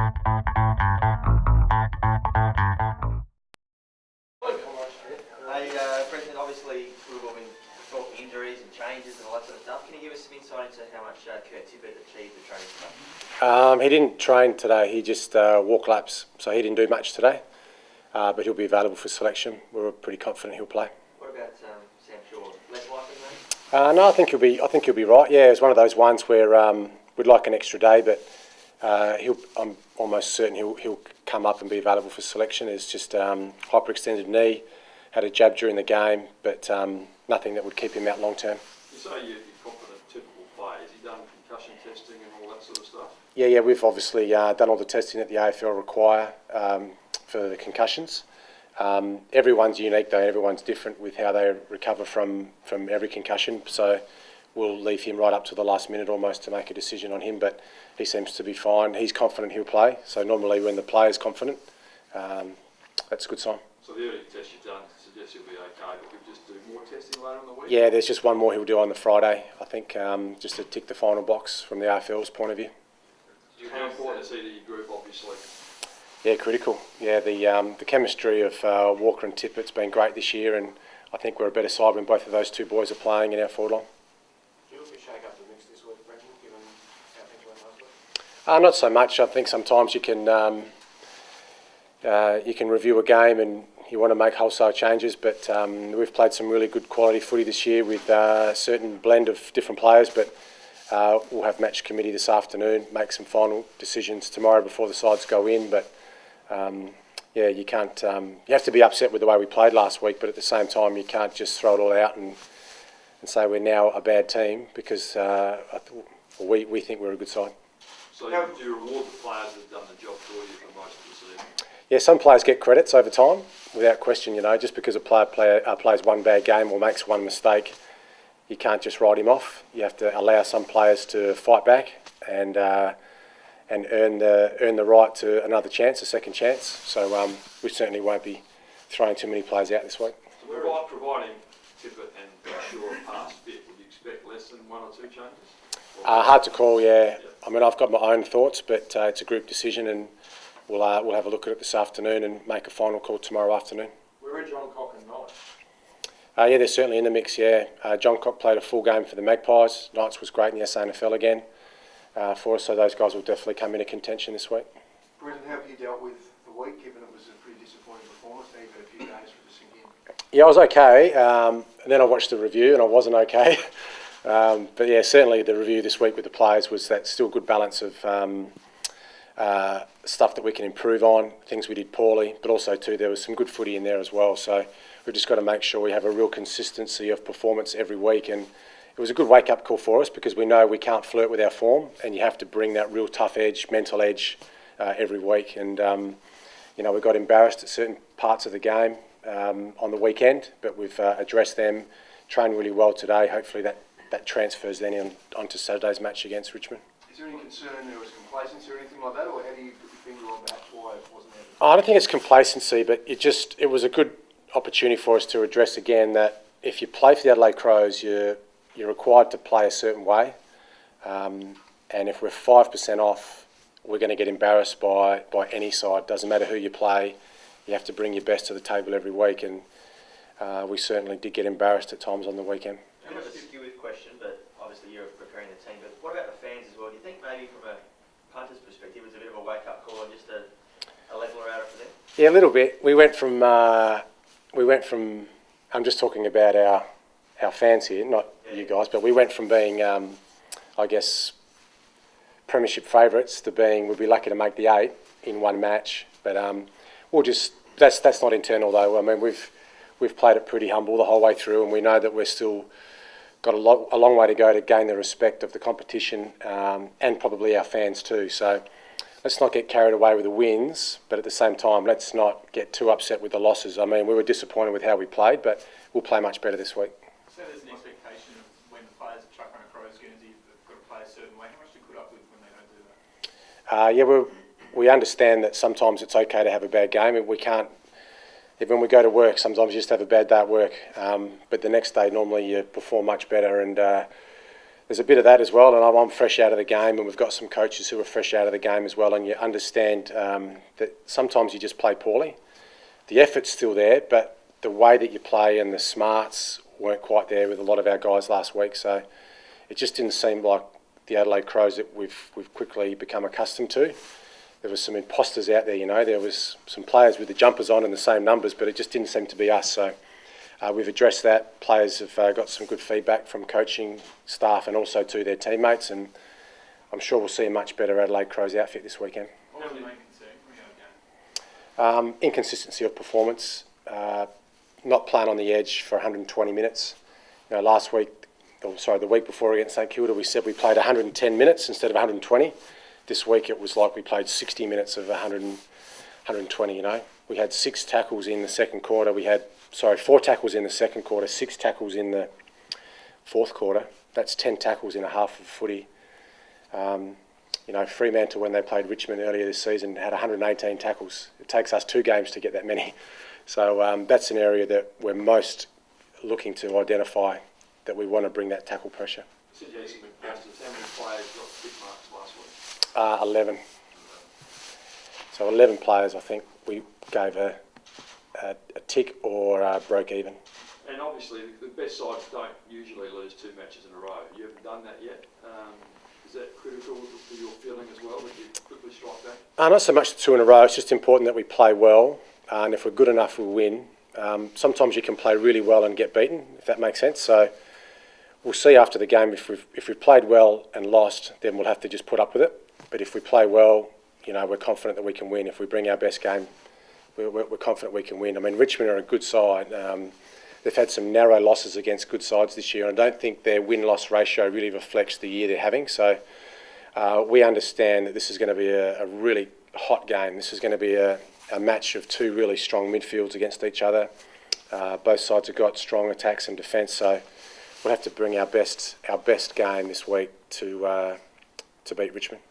Brenton, obviously we've all been talking injuries and changes and all that sort of stuff. Can you give us some insight into how much Kurt Tippett achieved the training stuff? He didn't train today. He just walked laps, so he didn't do much today. But he'll be available for selection. We're pretty confident he'll play. What about Sam Shaw? Less likely, maybe? No, I think he'll be right. Yeah, it's one of those ones where we'd like an extra day, but I'm almost certain he'll come up and be available for selection. It's just hyperextended knee. Had a jab during the game, but nothing that would keep him out long term. You say you're confident Tippett will play. Has he done concussion testing and all that sort of stuff? Yeah, we've obviously done all the testing that the AFL require for the concussions. Everyone's unique though, everyone's different with how they recover from every concussion, so we'll leave him right up to the last minute almost to make a decision on him, but he seems to be fine. He's confident he'll play, so normally when the player's confident, that's a good sign. So the early test you've done suggests he'll be okay, but we'll just do more testing later in the week? Yeah, there's just one more he'll do on the Friday, I think, just to tick the final box from the AFL's point of view. How important is he to your group, obviously? Yeah, critical. Yeah, the chemistry of Walker and Tippett's been great this year, and I think we're a better side when both of those two boys are playing in our forward line. Do you look to shake up the mix this week, Brenton, given how things went last week? Not so much. I think sometimes you can review a game and you want to make wholesale changes, but we've played some really good quality footy this year with a certain blend of different players, but we'll have match committee this afternoon, make some final decisions tomorrow before the sides go in, but yeah, you can't. You have to be upset with the way we played last week, but at the same time, you can't just throw it all out and say we're now a bad team, because we think we're a good side. So do you reward the players that have done the job for you for most of the season? Yeah, some players get credits over time, without question. Just because a player plays one bad game or makes one mistake, you can't just write him off. You have to allow some players to fight back and earn the right to another chance, a second chance. So we certainly won't be throwing too many players out this week. So providing Tippett and Shaw pass fit, would you expect less than one or two changes? Hard to call, yeah. I mean, I've got my own thoughts, but it's a group decision, and we'll have a look at it this afternoon and make a final call tomorrow afternoon. Where are John Cock and Knights? Yeah, they're certainly in the mix, yeah. John Cock played a full game for the Magpies. Knights was great in the SANFL again for us, so those guys will definitely come into contention this week. Brenton, how have you dealt with the week, given it was a pretty disappointing performance? Now you've had a few days for it to sink in. Yeah, I was okay, and then I watched the review and I wasn't okay. But yeah, certainly the review this week with the players was that still good balance of stuff that we can improve on, things we did poorly, but also too there was some good footy in there as well. So we've just got to make sure we have a real consistency of performance every week, and it was a good wake-up call for us because we know we can't flirt with our form, and you have to bring that real tough edge, mental edge every week. And we got embarrassed at certain parts of the game on the weekend, but we've addressed them, trained really well today. Hopefully that transfers then onto Saturday's match against Richmond. Is there any concern there was complacency or anything like that, or how do you put your finger on perhaps why it wasn't there? I don't think it's complacency, but it was a good opportunity for us to address again that if you play for the Adelaide Crows, you're required to play a certain way, and if we're 5% off, we're going to get embarrassed by any side. Doesn't matter who you play, you have to bring your best to the table every week, and we certainly did get embarrassed at times on the weekend. I'm going to ask you a question, but obviously you're preparing the team, but what about the fans as well? Do you think maybe from a punter's perspective it's a bit of a wake-up call and just a leveler out for them? Yeah, a little bit. We went from I'm just talking about our fans here, not you guys, but we went from being, I guess, premiership favourites to being, we'd be lucky to make the 8 in one match. But that's not internal though. I mean, we've played it pretty humble the whole way through, and we know that we're still got a long way to go to gain the respect of the competition and probably our fans too. So let's not get carried away with the wins, but at the same time, let's not get too upset with the losses. I mean, we were disappointed with how we played, but we'll play much better this week. So there's an expectation of when the players chuck on a Crows Guernsey, they've got to play a certain way. How much do you put up with when they don't do that? We understand that sometimes it's okay to have a bad game. We can't. When we go to work, sometimes you just have a bad day at work, but the next day normally you perform much better. And there's there's a bit of that as well, and I'm fresh out of the game, and we've got some coaches who are fresh out of the game as well, and you understand that sometimes you just play poorly. The effort's still there, but the way that you play and the smarts weren't quite there with a lot of our guys last week, so it just didn't seem like the Adelaide Crows that we've quickly become accustomed to. There was some imposters out there, you know. There was some players with the jumpers on and the same numbers, but it just didn't seem to be us. So we've addressed that. Players have got some good feedback from coaching staff and also to their teammates, and I'm sure we'll see a much better Adelaide Crows outfit this weekend. What was the main concern? Inconsistency of performance, not playing on the edge for 120 minutes. You know, the week before against St Kilda, we said we played 110 minutes instead of 120. This week it was like we played 60 minutes of 120, you know. We had 6 tackles in the second quarter. 4 tackles in the second quarter, 6 tackles in the fourth quarter. That's 10 tackles in a half of footy. You know, Fremantle, when they played Richmond earlier this season, had 118 tackles. It takes us 2 games to get that many. So that's an area that we're most looking to identify, that we want to bring that tackle pressure. Suggesting imposters, how many players got tick marks last week? 11. So 11 players, I think, we gave a tick or broke even. And obviously, the best sides don't usually lose 2 matches in a row. You haven't done that yet. Is that critical for your feeling as well, that you quickly strike back? Not so much 2 in a row. It's just important that we play well, and if we're good enough, we'll win. Sometimes you can play really well and get beaten, if that makes sense. So we'll see after the game. If we've played well and lost, then we'll have to just put up with it. But if we play well, you know, we're confident that we can win. If we bring our best game, we're confident we can win. I mean, Richmond are a good side. They've had some narrow losses against good sides this year, and I don't think their win-loss ratio really reflects the year they're having. So we understand that this is going to be a really hot game. This is going to be a match of 2 really strong midfields against each other. Both sides have got strong attacks and defence, so we'll have to bring our best game this week to beat Richmond.